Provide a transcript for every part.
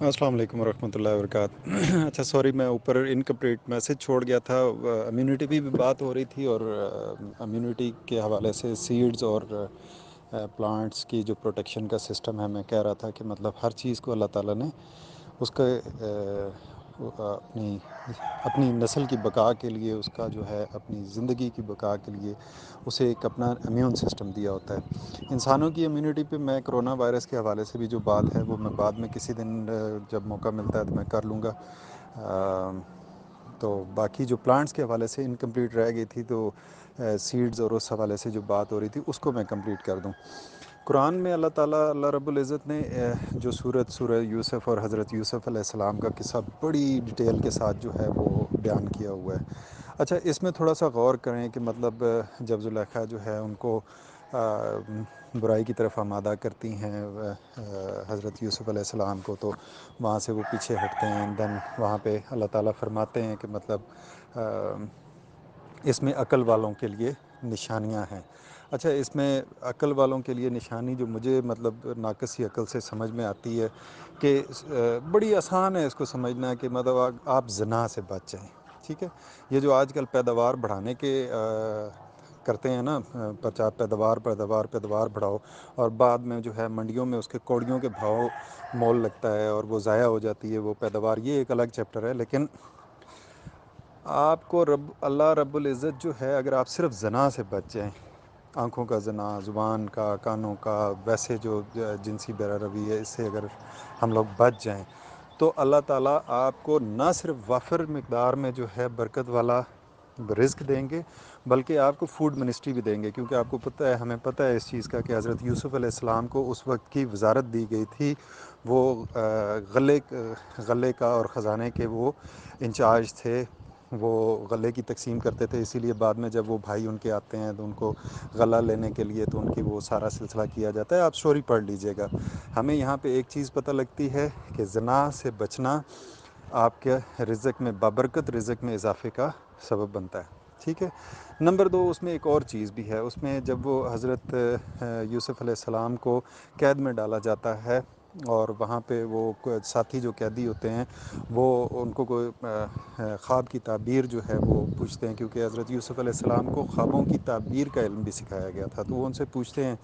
السلام علیکم ورحمۃ اللہ وبرکاتہ۔ اچھا سوری، میں اوپر انکمپلیٹ میسج چھوڑ گیا تھا۔ امیونٹی بھی بات ہو رہی تھی، اور امیونٹی کے حوالے سے سیڈز اور پلانٹس کی جو پروٹیکشن کا سسٹم ہے، میں کہہ رہا تھا کہ مطلب ہر چیز کو اللہ تعالیٰ نے اس کے اپنی اپنی نسل کی بقا کے لیے، اس کا جو ہے اپنی زندگی کی بقا کے لیے اسے ایک اپنا امیون سسٹم دیا ہوتا ہے۔ انسانوں کی امیونٹی پہ میں کرونا وائرس کے حوالے سے بھی جو بات ہے وہ میں بعد میں کسی دن جب موقع ملتا ہے تو میں کر لوں گا۔ تو باقی جو پلانٹس کے حوالے سے انکمپلیٹ رہ گئی تھی، تو سیڈز اور اس حوالے سے جو بات ہو رہی تھی اس کو میں کمپلیٹ کر دوں۔ قرآن میں اللہ تعالیٰ رب العزت نے جو سورہ یوسف اور حضرت یوسف علیہ السلام کا قصہ بڑی ڈیٹیل کے ساتھ جو ہے وہ بیان کیا ہوا ہے۔ اچھا، اس میں تھوڑا سا غور کریں کہ مطلب جب زلیخا جو ہے ان کو برائی کی طرف آمادہ کرتی ہیں حضرت یوسف علیہ السلام کو، تو وہاں سے وہ پیچھے ہٹتے ہیں۔ دین وہاں پہ اللہ تعالیٰ فرماتے ہیں کہ مطلب اس میں عقل والوں کے لیے نشانیاں ہیں۔ اچھا، اس میں عقل والوں کے لیے نشانی جو مجھے مطلب ناقصی عقل سے سمجھ میں آتی ہے کہ بڑی آسان ہے اس کو سمجھنا، کہ مطلب آپ زنا سے بچ جائیں۔ ٹھیک ہے، یہ جو آج کل پیداوار بڑھانے کے کرتے ہیں نا، پیداوار بڑھاؤ، اور بعد میں جو ہے منڈیوں میں اس کے کوڑیوں کے بھاؤ مول لگتا ہے اور وہ ضائع ہو جاتی ہے وہ پیداوار، یہ ایک الگ چیپٹر ہے۔ لیکن آپ کو اللہ رب العزت جو ہے، اگر آپ صرف زنا سے بچ جائیں، آنکھوں کا زنا، زبان کا، کانوں کا، ویسے جو جنسی بے روی ہے، اس سے اگر ہم لوگ بچ جائیں تو اللہ تعالیٰ آپ کو نہ صرف وافر مقدار میں جو ہے برکت والا رزق دیں گے، بلکہ آپ کو فوڈ منسٹری بھی دیں گے، کیونکہ آپ کو پتہ ہے، ہمیں پتہ ہے اس چیز کا کہ حضرت یوسف علیہ السلام کو اس وقت کی وزارت دی گئی تھی، وہ غلے کا اور خزانے کے وہ انچارج تھے، وہ غلے کی تقسیم کرتے تھے۔ اسی لیے بعد میں جب وہ بھائی ان کے آتے ہیں تو ان کو غلہ لینے کے لیے تو ان کی وہ سارا سلسلہ کیا جاتا ہے۔ آپ سٹوری پڑھ لیجئے گا۔ ہمیں یہاں پہ ایک چیز پتہ لگتی ہے کہ زنا سے بچنا آپ کے رزق میں، بابرکت رزق میں اضافے کا سبب بنتا ہے۔ ٹھیک ہے، نمبر دو، اس میں ایک اور چیز بھی ہے۔ اس میں جب وہ حضرت یوسف علیہ السلام کو قید میں ڈالا جاتا ہے، اور وہاں پہ وہ ساتھی جو قیدی ہوتے ہیں وہ ان کو کوئی خواب کی تعبیر جو ہے وہ پوچھتے ہیں، کیونکہ حضرت یوسف علیہ السلام کو خوابوں کی تعبیر کا علم بھی سکھایا گیا تھا۔ تو وہ ان سے پوچھتے ہیں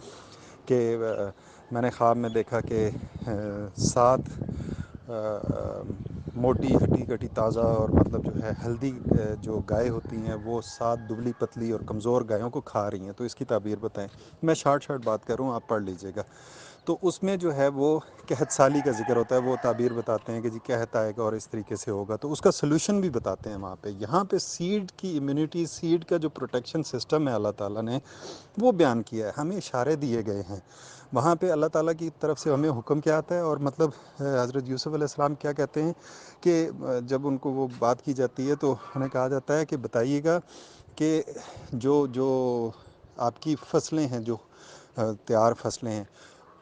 کہ میں نے خواب میں دیکھا کہ 7 موٹی ہٹی کٹی تازہ اور مطلب جو ہے ہلدی جو گائے ہوتی ہیں، وہ 7 دبلی پتلی اور کمزور گایوں کو کھا رہی ہیں، تو اس کی تعبیر بتائیں۔ میں شارٹ بات کر رہا ہوں، آپ پڑھ لیجئے گا۔ تو اس میں جو ہے وہ قحط سالی کا ذکر ہوتا ہے، وہ تعبیر بتاتے ہیں کہ جی قحط آئے گا اور اس طریقے سے ہوگا، تو اس کا سلوشن بھی بتاتے ہیں وہاں پہ۔ یہاں پہ سیڈ کی امیونٹی، سیڈ کا جو پروٹیکشن سسٹم ہے اللہ تعالیٰ نے وہ بیان کیا ہے، ہمیں اشارے دیے گئے ہیں وہاں پہ۔ اللہ تعالیٰ کی طرف سے ہمیں حکم کیا آتا ہے، اور مطلب حضرت یوسف علیہ السلام کیا کہتے ہیں کہ جب ان کو وہ بات کی جاتی ہے تو انہیں کہا جاتا ہے کہ بتائیے گا کہ جو آپ کی فصلیں ہیں، جو تیار فصلیں ہیں،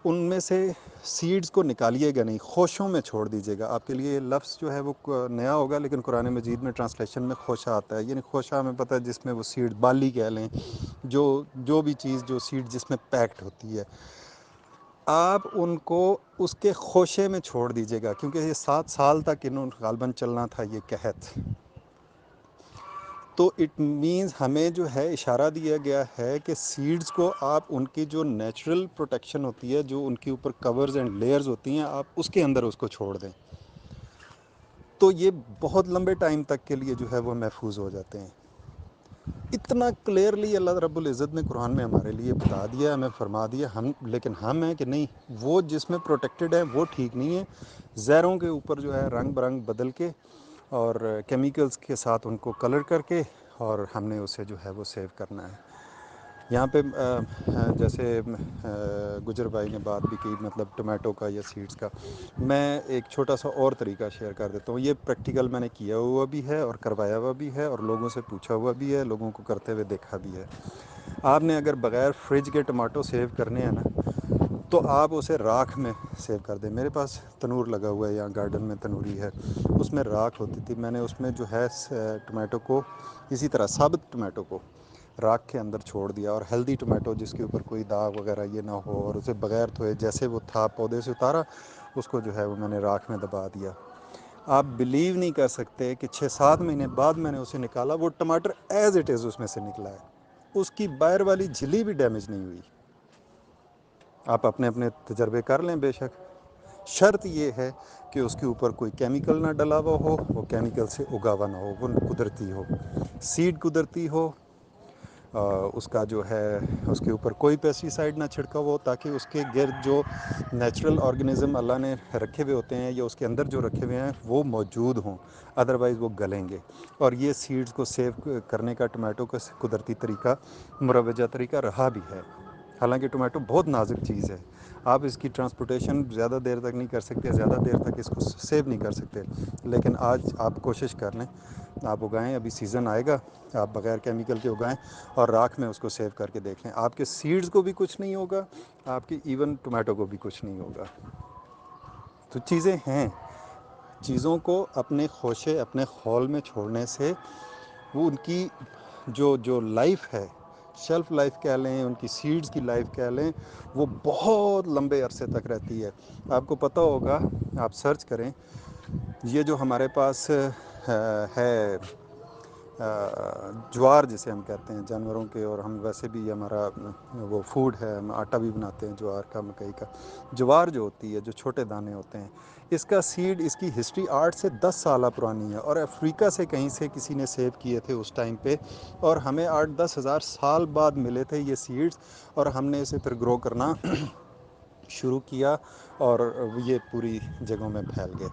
ان میں سے سیڈز کو نکالیے گا نہیں، خوشوں میں چھوڑ دیجیے گا۔ آپ کے لیے لفظ جو ہے وہ نیا ہوگا، لیکن قرآن مجید میں ٹرانسلیشن میں خوشہ آتا ہے، یعنی خوشہ ہمیں پتہ ہے جس میں وہ سیڈ بالی کہہ لیں، جو بھی چیز، جو سیڈ جس میں پیکڈ ہوتی ہے، آپ ان کو اس کے خوشے میں چھوڑ دیجیے گا، کیونکہ یہ 7 سال تک انہوں غالباً چلنا تھا یہ قحط۔ تو اٹ مینز ہمیں جو ہے اشارہ دیا گیا ہے کہ سیڈز کو آپ ان کی جو نیچرل پروٹیکشن ہوتی ہے، جو ان کے اوپر کورز اینڈ لیئرز ہوتی ہیں، آپ اس کے اندر اس کو چھوڑ دیں، تو یہ بہت لمبے ٹائم تک کے لیے جو ہے وہ محفوظ ہو جاتے ہیں۔ اتنا کلیئرلی اللہ رب العزت نے قرآن میں ہمارے لیے بتا دیا، ہمیں فرما دیا، لیکن ہم ہیں کہ نہیں، وہ جس میں پروٹیکٹڈ ہے وہ ٹھیک نہیں ہے، زہروں کے اوپر جو ہے رنگ برنگ بدل کے اور کیمیکلز کے ساتھ ان کو کلر کر کے، اور ہم نے اسے جو ہے وہ سیو کرنا ہے۔ یہاں پہ جیسے گجر بھائی نے بات بھی کی، مطلب ٹومیٹو کا یا سیڈز کا، میں ایک چھوٹا سا اور طریقہ شیئر کر دیتا ہوں۔ یہ پریکٹیکل میں نے کیا ہوا بھی ہے اور کروایا ہوا بھی ہے، اور لوگوں سے پوچھا ہوا بھی ہے، لوگوں کو کرتے ہوئے دیکھا بھی ہے۔ آپ نے اگر بغیر فریج کے ٹماٹو سیو کرنے ہیں نا، تو آپ اسے راکھ میں سیو کر دیں۔ میرے پاس تنور لگا ہوا ہے، یہاں گارڈن میں تنوری ہے، اس میں راکھ ہوتی تھی، میں نے اس میں جو ہے ٹومیٹو کو اسی طرح ثابت ٹومیٹو کو راکھ کے اندر چھوڑ دیا، اور ہیلدی ٹومیٹو جس کے اوپر کوئی داغ وغیرہ یہ نہ ہو، اور اسے بغیر دھوئے جیسے وہ تھا پودے سے اتارا، اس کو جو ہے وہ میں نے راکھ میں دبا دیا۔ آپ بلیو نہیں کر سکتے کہ 6-7 مہینے بعد میں نے اسے نکالا، وہ ٹماٹر ایز اٹ از اس میں سے نکلا ہے، اس کی باہر والی جھلی بھی ڈیمیج نہیں ہوئی۔ آپ اپنے اپنے تجربے کر لیں، بے شک شرط یہ ہے کہ اس کے اوپر کوئی کیمیکل نہ ڈلا ہوا ہو، وہ کیمیکل سے اگا ہوا نہ ہو، وہ قدرتی ہو، سیڈ قدرتی ہو، اس کا جو ہے اس کے اوپر کوئی پیسٹی سائڈ نہ چھڑکا ہو، تاکہ اس کے گرد جو نیچرل آرگنزم اللہ نے رکھے ہوئے ہوتے ہیں یا اس کے اندر جو رکھے ہوئے ہیں وہ موجود ہوں، ادروائز وہ گلیں گے۔ اور یہ سیڈز کو سیو کرنے کا ٹماٹو کا قدرتی طریقہ مروجہ طریقہ رہا بھی ہے۔ حالانکہ ٹومیٹو بہت نازک چیز ہے، آپ اس کی ٹرانسپورٹیشن زیادہ دیر تک نہیں کر سکتے، زیادہ دیر تک اس کو سیو نہیں کر سکتے، لیکن آج آپ کوشش کر لیں، آپ اگائیں، ابھی سیزن آئے گا، آپ بغیر کیمیکل کے اگائیں اور راکھ میں اس کو سیو کر کے دیکھ لیں، آپ کے سیڈز کو بھی کچھ نہیں ہوگا، آپ کی ایون ٹومیٹو کو بھی کچھ نہیں ہوگا۔ تو چیزیں ہیں، چیزوں کو اپنے خوشے اپنے خول میں چھوڑنے سے وہ ان کی جو لائف ہے، شیلف لائف کہہ لیں، ان کی سیڈز کی لائف کہہ لیں، وہ بہت لمبے عرصے تک رہتی ہے۔ آپ کو پتہ ہوگا، آپ سرچ کریں، یہ جو ہمارے پاس ہے جوار جسے ہم کہتے ہیں جانوروں کے، اور ہم ویسے بھی ہمارا وہ فوڈ ہے، ہم آٹا بھی بناتے ہیں جوار کا، مکئی کا، جوار جو ہوتی ہے، جو چھوٹے دانے ہوتے ہیں، اس کا سیڈ، اس کی ہسٹری 8 سے 10 سالہ پرانی ہے، اور افریقہ سے کہیں سے کسی نے سیو کیے تھے اس ٹائم پہ، اور ہمیں 8-10 ہزار سال بعد ملے تھے یہ سیڈز، اور ہم نے اسے پھر گرو کرنا شروع کیا، اور یہ پوری جگہوں میں پھیل گئے۔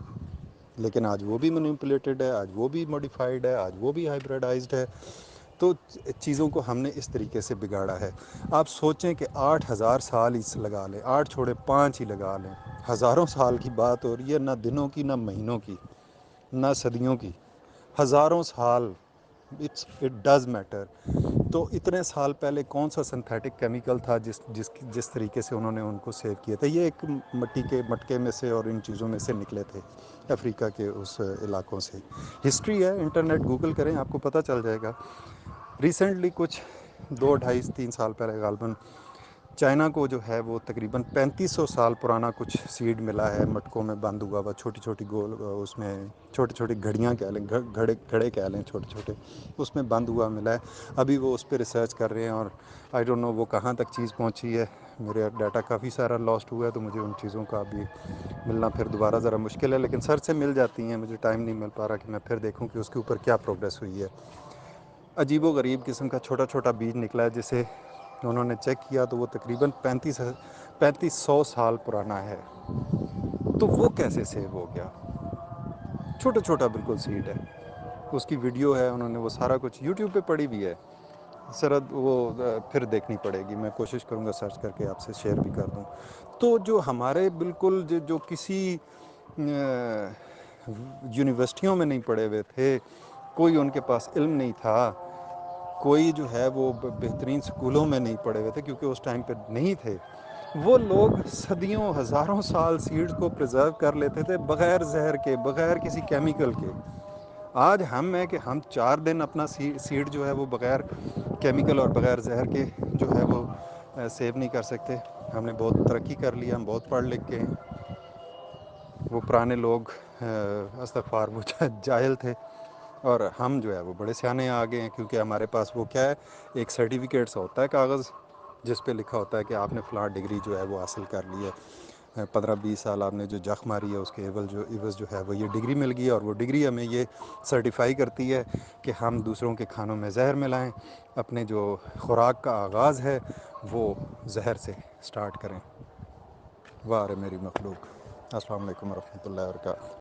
لیکن آج وہ بھی مینیپولیٹڈ ہے، آج وہ بھی موڈیفائڈ ہے، آج وہ بھی ہائیبریڈائزڈ ہے۔ تو چیزوں کو ہم نے اس طریقے سے بگاڑا ہے۔ آپ سوچیں کہ 8 ہزار سال اس لگا لیں، 8 چھوڑے 5 ہی لگا لیں، ہزاروں سال کی بات ہو رہی ہے، نہ دنوں کی، نہ مہینوں کی، نہ صدیوں کی، ہزاروں سال، اٹ ڈز میٹر۔ تو اتنے سال پہلے کون سا سنتھیٹک کیمیکل تھا جس طریقے سے انہوں نے ان کو سیو کیا تھا؟ یہ ایک مٹی کے مٹکے میں سے اور ان چیزوں میں سے نکلے تھے، افریقہ کے اس علاقوں سے۔ ہسٹری ہے، انٹرنیٹ گوگل کریں، آپ کو پتہ چل جائے گا۔ ریسنٹلی کچھ 2-2.5-3 سال پہلے غالباً چائنا کو جو ہے وہ تقریباً 3500 سال پرانا کچھ سیڈ ملا ہے، مٹکوں میں بند ہوا ہوا، چھوٹی چھوٹی گول، اس میں چھوٹی چھوٹی گھڑیاں کہہ لیں، گھڑے کہہ لیں، چھوٹے چھوٹے، اس میں بند ہوا ملا ہے۔ ابھی وہ اس پہ ریسرچ کر رہے ہیں، اور آئی ڈونٹ نو وہ کہاں تک چیز پہنچی ہے۔ میرے ڈیٹا کافی سارا لاسٹ ہوا ہے، تو مجھے ان چیزوں کا ابھی ملنا پھر دوبارہ ذرا مشکل ہے، لیکن سر سے مل جاتی ہیں، مجھے ٹائم نہیں مل پا رہا کہ میں پھر دیکھوں کہ اس کے اوپر کیا پروگریس ہوئی ہے۔ عجیب و غریب قسم کا چھوٹا چھوٹا بیج نکلا ہے، جسے انہوں نے چیک کیا تو وہ تقریباً 3500 سال پرانا ہے۔ تو وہ کیسے سیو ہو گیا؟ چھوٹا چھوٹا بالکل سیڈ ہے، اس کی ویڈیو ہے، انہوں نے وہ سارا کچھ یوٹیوب پہ پڑی بھی ہے، سرد وہ پھر دیکھنی پڑے گی، میں کوشش کروں گا سرچ کر کے آپ سے شیئر بھی کر دوں۔ تو جو ہمارے بالکل جو کسی یونیورسٹیوں میں نہیں پڑھے ہوئے تھے، کوئی ان کے پاس علم نہیں تھا، کوئی جو ہے وہ بہترین سکولوں میں نہیں پڑھے ہوئے تھے، کیونکہ اس ٹائم پہ نہیں تھے، وہ لوگ صدیوں ہزاروں سال سیڈز کو پریزرو کر لیتے تھے، بغیر زہر کے، بغیر کسی کیمیکل کے۔ آج ہم ہے کہ ہم 4 دن اپنا سیڈ جو ہے وہ بغیر کیمیکل اور بغیر زہر کے جو ہے وہ سیو نہیں کر سکتے۔ ہم نے بہت ترقی کر لیا، ہم بہت پڑھ لکھ کے ہیں۔ وہ پرانے لوگ استغفار وہ جاہل تھے، اور ہم جو ہے وہ بڑے سیانے آ گئے ہیں، کیونکہ ہمارے پاس وہ کیا ہے، ایک سرٹیفکیٹ سا ہوتا ہے، کاغذ، جس پہ لکھا ہوتا ہے کہ آپ نے فلاں ڈگری جو ہے وہ حاصل کر لی ہے، 15-20 سال آپ نے جو جخ ماری ہے، اس کے عوض جو ہے وہ یہ ڈگری مل گئی ہے، اور وہ ڈگری ہمیں یہ سرٹیفائی کرتی ہے کہ ہم دوسروں کے کھانوں میں زہر ملائیں، اپنے جو خوراک کا آغاز ہے وہ زہر سے سٹارٹ کریں۔ واہ رے میری مخلوق! السلام علیکم ورحمۃ اللہ وبرکاتہ۔